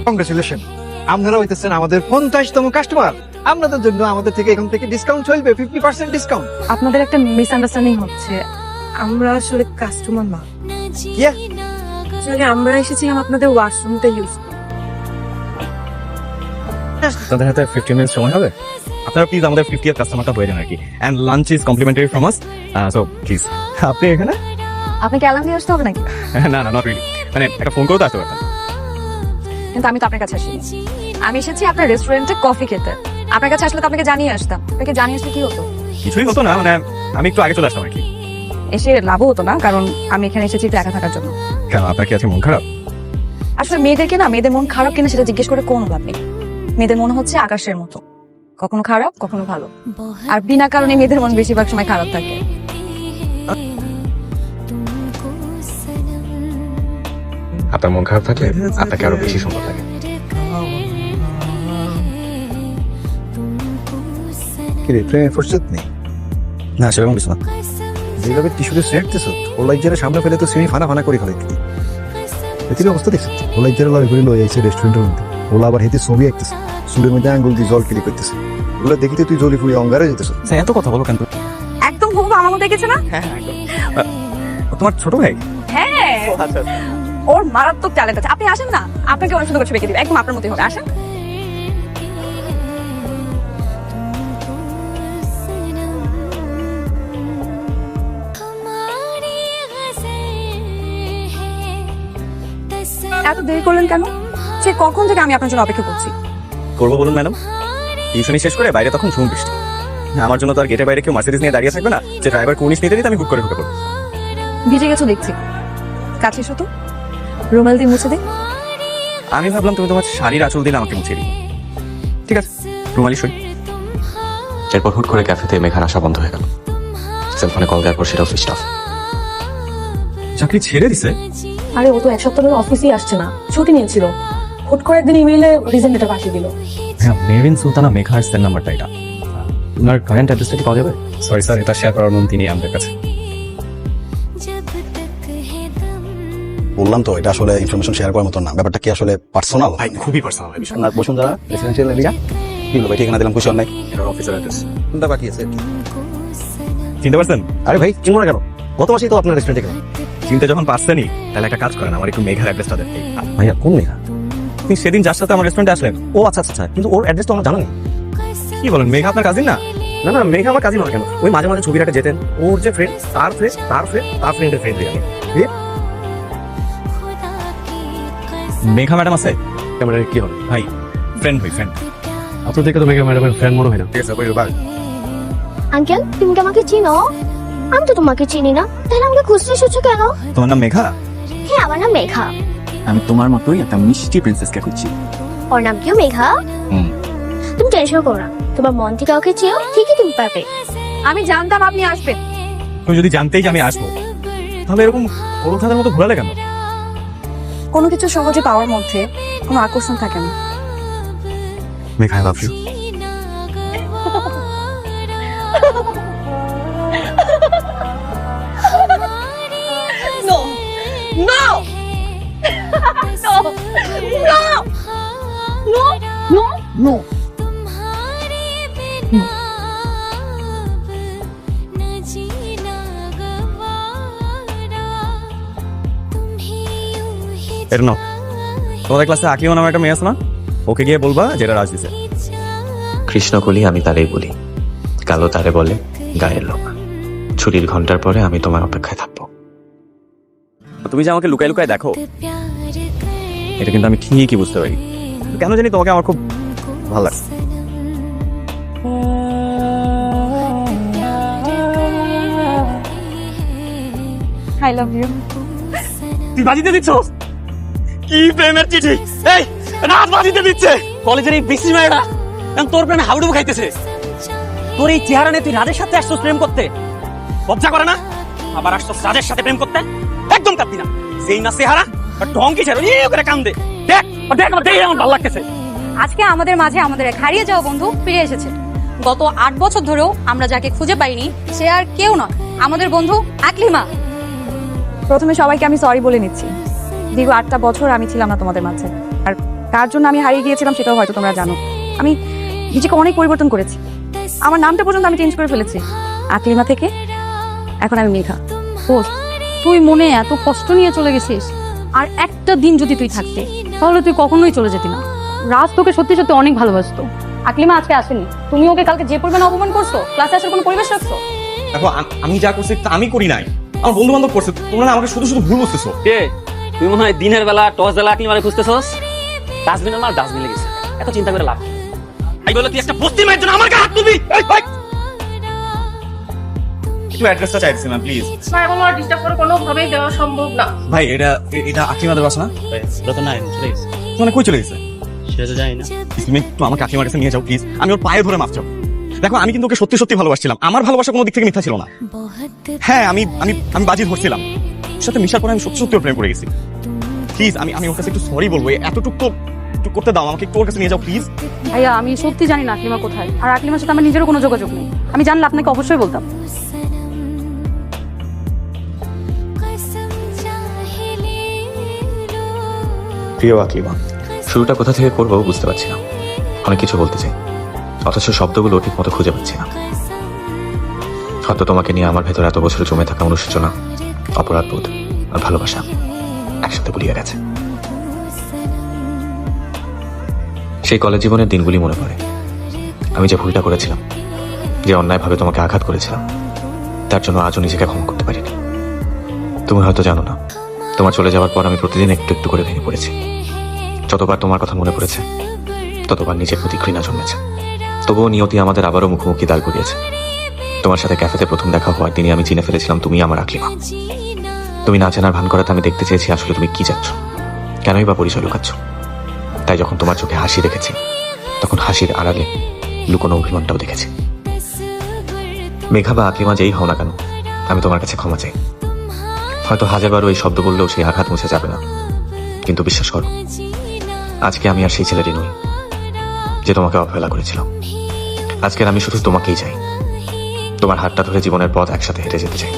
Congratulation, আপনারা হইতেছেন আমাদের 50তম কাস্টমার। আপনাদের জন্য আমাদের থেকে এখন থেকে ডিসকাউন্ট চলবে, 50% ডিসকাউন্ট। আপনাদের একটা মিসআন্ডারস্ট্যান্ডিং হচ্ছে, আমরা আসলে কাস্টমার না। আসলে আমরা এসেছিলাম আপনাদের ওয়াশরুমটা ইউজ করতে। তাদের হাতে 15 মিনিট সময় হবে, আপনারা প্লিজ আমাদের 50th কাস্টমারটা হয়ে যান আর কি। And lunch is complimentary from us, so please. আপনি এখানে? আপনি কি অ্যালার্ম দিয়ে আসতে হবে নাকি? না না, নট রিয়েলি, মানে একটা ফোন করে তো আসতে পারতেন। কিন্তু আমি তো আপনার কাছে আসিনি, আমি এসেছি আপনার রেস্টুরেন্টে কফি খেতে। আপনার কাছে আসলে তো আপনাকে জানিয়ে আসতাম। আপনাকে জানিয়ে আসলে কি হতো? কিছুই হতো না, মানে আমি একটু আগে চলে আসতাম আর কি। এসে লাভও হতো না, কারণ আমি এখানে এসেছি একটু একা থাকার জন্য। কেন, আপনার কি আছে মন খারাপ? আসলে মেয়েদেরকে না, মেয়েদের মন খারাপ কিনা সেটা জিজ্ঞেস করে কোনো লাভ নেই। মেয়েদের মন হচ্ছে আকাশের মতো, কখনো খারাপ কখনো ভালো, আর বিনা কারণে মেয়েদের মন বেশিরভাগ সময় খারাপ থাকে। আপনার মন খারাপ থাকলে আপনাকে আরো বেশি সুন্দর লাগে। কি রে, প্রেমে ফুরসত নেই? না সেরকম কিছু না। যেভাবে টিস্যুতে সেটতেছ, ওলাইজারের সামনে ফেলে তো সিমি ফানা ফানা করে ফেলে দিতি। এতির অবস্থা দেখছিস? ওলাইজারের লড়াই করে লই আইছে রেস্টুরেন্টের মধ্যে। ওলা আবার হেতে ছবি আঁকতেছে, চুলের মধ্যে আঙ্গুল দিয়ে জল কিলি করতেছে। ওগুলো দেখিতে তুই জলি ফুড়ি অঙ্গারে যেতেছ। এত কথা বলো কেন? একদম খুব আমার মতো দেখেছে না? হ্যাঁ একদম। তোমার ছোট ভাই? হ্যাঁ, ওর মারাত্মক ট্যালেন্ট আছে। আপনি আসেন না, আপনাকে অনেক সুন্দর ছবি এঁকে দিবে, একদম আপনার মতোই হবে। আসেন। এত দেরি করলেন কেন? সে কখন থেকে আমি আপনার জন্য অপেক্ষা করছি। করবো বলুন ম্যাডাম, টিউশনি শেষ করে বাইরে তখন ঝুম বৃষ্টি। আমার জন্য তো আর গেটের বাইরে কেউ মার্সিডিজ নিয়ে দাঁড়িয়ে থাকবে না যে ড্রাইভার কুনিশ নিতে দিতে আমি হুক করে ঢুকে পড়বো। ভিজে গেছো দেখছি, কাছে এসো তো, রুমাল দিয়ে মুছে দে। আমি ভাবলাম তুমি তোমার শাড়ির আঁচল দিলে আমাকে মুছে দিই। ঠিক আছে, রুমালি সই। এরপর হুট করে ক্যাফেতে মেঘার আসা বন্ধ হয়ে গেল। সেলফোনে কল দেওয়ার পর সেটাও সুইচ অফ। চাকরি ছেড়ে দিছে? আরে ও তো এক সপ্তাহ ধরে অফিসেই আসছে না, ছুটি নিয়েছিল। হুট করে একদিন ইমেইলে রিজন লেটার পাঠিয়ে দিল। হ্যাঁ, মেরিন সুলতানা মেঘার সেল নাম্বারটা এটা। আপনার কারেন্ট অ্যাড্রেসটা কি পাওয়া যাবে? সরি স্যার, এটা শেয়ার করার অনুমতি নেই আমাদের কাছে। বললাম তো এটা আসলে ইনফরমেশন শেয়ার করার মতো না। ব্যাপারটা কি আসলে পার্সোনাল? ভাই খুবই পার্সোনাল বিষয়। আপনার বসুন্ধরা রেসিডেন্সিয়াল এরিয়া কি হলো ভাই? ঠিকানা দিলাম, খুশি হন নাই? এটা অফিসের অ্যাড্রেস। কোনটা বাকি আছে? চিনতে পারছেন? আরে ভাই চিনবো না কেন? গত মাসেই তো আপনার রেস্টুরেন্টে গেলাম। চিনতে যখন পারছেনই, তাহলে একটা কাজ করেন, আমার একটু মেঘার অ্যাড্রেসটা দেন। ভাইয়া কোন মেঘা? আপনি সেদিন যার সাথে আমার রেস্টুরেন্টে আসলেন। ও আচ্ছা আচ্ছা আচ্ছা, কিন্তু ওর অ্যাড্রেস তো আমার জানা নেই। কি বলেন, মেঘা আপনার কাজিন না? না না, মেঘা আমার কাজিন হয় কেন? ওই মাঝে মাঝে ছবি রাখতে যেতেন। ওর যে ফ্রেন্ড, তার ফ্রেন্ড, তার ফ্রেন্ড, তার ফ্রেন্ডের ফ্রেন্ড। মেঘা ম্যাডাম আছে? ক্যামেরা কি হবে ভাই ফ্রেন্ড হই, ফ্রেন্ড। আপনার থেকে তো মেঘা ম্যাডামের ফ্রেন্ড মনে হয় না। ঠিক আছে, ওই বাই। আঙ্কেল, তুমি কি আমাকে চিনো? আমি তো তোমাকে চিনি না, তাহলে আমাকে খুঁজতে এসেছো কেন? তোমার নাম মেঘা? হ্যাঁ, আমার নাম মেঘা। আমি তোমার মতোই একটা মিষ্টি প্রিন্সেসকে খুঁজছি। ওর নাম কিও মেঘা? হুম। তুমি টেনশন করো না, তোমার মন থেকে কাউকে চেয়েও ঠিকই তুমি পাবে। আমি জানতাম আপনি আসবেন। তুমি যদি জানতেই যে আমি আসবো, তাহলে এরকম ওরখাদের মতো ঘোরালে কেন? কোনো কিছু সহজে পাওয়ার মধ্যে কোনো আকর্ষণ থাকে না। Megha, I love you. No! No! No! No! No! No! এটা নাও। তোমাদের ক্লাসে আকিও নামে একটা মেয়ে আছে না? ওকে গিয়ে বলবা যেটা রাজ দিছে। কৃষ্ণকলি আমি তারেই বলি, কালো তারে বলে গায়ের লোক। ছুটির ঘন্টার পরে আমি তোমার অপেক্ষায় থাকবো। তুমি যে আমাকে লুকায় লুকায় দেখো, এটা কিন্তু আমি ঠিকই বুঝতে পারি। কেন জানি তোমাকে আমার খুব ভালো লাগে। I love you. তুই বাজিতে দিচ্ছ? কি প্রেমের চিঠি! এই রাত বাজিতে দিচ্ছে। কলেজের এই বিসি মেয়েটা এখন তোর প্রেমে হাউডুবু খাইতেছে। তোর এই চেহারা নিয়ে তুই রাজের সাথে আসছিস প্রেম করতে, লজ্জা করে না? আবার আসছিস রাজের সাথে প্রেম করতে, একদম কাঁদবি না। যেই না চেহারা আর ঢং কি ছেড়ে করে কান্দে। দেখ দেখ আমার দেখে আমার ভালো লাগতেছে। আজকে আমাদের মাঝে আমাদের এক হারিয়ে যাওয়া বন্ধু ফিরে এসেছে। গত 8 বছর ধরেও আমরা যাকে খুঁজে পাইনি, সে আর কেউ নয়, আমাদের বন্ধু আকলিমা। প্রথমে সবাইকে আমি সরি বলে নিচ্ছি। দীর্ঘ 8টা বছর আমি ছিলাম না তোমাদের মাঝে, আর কার জন্য আমি হারিয়ে গিয়েছিলাম সেটাও হয়তো তোমরা জানো। আমি নিজেকে অনেক পরিবর্তন করেছি, আমার নামটা পর্যন্ত আমি চেঞ্জ করে ফেলেছি। আকলিমা থেকে এখন আমি মেঘা। তুই মনে এত কষ্ট নিয়ে চলে গেছিস, আর একটা দিন যদি তুই থাকতে তাহলে তুই কখনোই চলে যেতি না। রাজ তোকে সত্যি সত্যি অনেক ভালোবাসতো। আকলিমা আজকে আসেনি, তুমি ওকে কালকে যে পরিমাণে অপমান করছো, ক্লাসে আসার কোনো পরিবেশ রাখছো? দেখো আমি যা করছি তা আমি করি নাই, আমার বন্ধু বান্ধব করছে। তোমরা না আমাকে শুধু শুধু ভুল বুঝতেছো। কে তুই মনে হয় দিনের বেলা টস জ্বালা আকলি মারে খুঁজতেছস? ডাস্টবিনের মাল ডাস্টবিনে গেছে, এত চিন্তা করে লাভ কি? এই বলে তুই একটা বস্তির মায়ের জন্য আমার গায়ে হাত তুলবি? একটু অ্যাড্রেসটা চাইছি ম্যাম প্লিজ। এখন আর ডিস্টার্ব করে কোনোভাবেই দেওয়া সম্ভব না। ভাই এটা আকিমাদের বাসা না? ওটা তো নাই, চলে গেছে। মানে কই চলে গেছে? সেটা তো জানি না। তুমি একটু আমাকে আকিমার কাছে নিয়ে যাও প্লিজ, আমি ওর পায়ে ধরে মাফ চাও। দেখো আমি কিন্তু ওকে সত্যি সত্যি ভালোবাসছিলাম, আমার ভালোবাসা কোনো দিক থেকে মিথ্যা ছিল না। হ্যাঁ আমি আমি আমি বাজি ধরছিলাম, ওর সাথে মিশার পরে আমি সত্যি সত্যি ওর প্রেম করে গেছি। প্লিজ আমি ওর কাছে একটু সরি বলবো, এতটুকু তো একটু করতে দাও, আমাকে একটু ওর কাছে নিয়ে যাও প্লিজ। ভাইয়া আমি সত্যি জানি না আকলিমা কোথায়, আর আকলিমার সাথে আমার নিজেরও কোনো যোগাযোগ নেই। আমি জানলে আপনাকে অবশ্যই বলতাম। প্রিয় আকলিমা, শুরুটা কোথা থেকে করবো বুঝতে পারছি না। অনেক কিছু বলতে চাই, অথচ শব্দগুলো ঠিক মতো খুঁজে পাচ্ছি না। হয়তো তোমাকে নিয়ে আমার ভেতরে এত বছর জমে থাকা অনুশোচনা, অপরাধবোধ আর ভালোবাসা একসাথে গুলিয়ে গেছে। সেই কলেজ জীবনের দিনগুলি মনে পড়ে। আমি যে ভুলটা করেছিলাম, যে অন্যায়ভাবে তোমাকে আঘাত করেছিলাম, তার জন্য আজও নিজেকে ক্ষমা করতে পারিনি। তুমি হয়তো জানো না, তোমার চলে যাওয়ার পর আমি প্রতিদিন একটু একটু করে ভেঙে পড়েছি। যতবার তোমার কথা মনে পড়েছে ততবার নিজের প্রতি ঘৃণা জন্মেছে। তবুও নিয়তি আমাদের আবারও মুখোমুখি দাঁড় করিয়েছে। তোমার সাথে ক্যাফেতে প্রথম দেখা হওয়ার দিনই আমি চিনে ফেলেছিলাম তুমি আমার আকলিমা। তুমি না চেনার ভান করাতে আমি দেখতে চেয়েছি আসলে তুমি কি যাচ্ছ, কেনই বা পরিচয় লুকাচ্ছ। তাই যখন তোমার চোখে হাসি দেখেছি, তখন হাসির আড়ালে লুকোনো অভিমানটাও দেখেছি। মেঘা বা আকলিমা যেই হও না কেন, আমি তোমার কাছে ক্ষমা চাই। হয়তো হাজারবারও এই শব্দ বললেও সেই আঘাত মুছে যাবে না, কিন্তু বিশ্বাস করো, আজকে আমি আর সেই ছেলেটি নই যে তোমাকে অবহেলা করেছিলাম। আজকের আমি শুধু তোমাকেই চাই, তোমার হাতটা ধরে জীবনের পথ একসাথে হেঁটে যেতে চাই।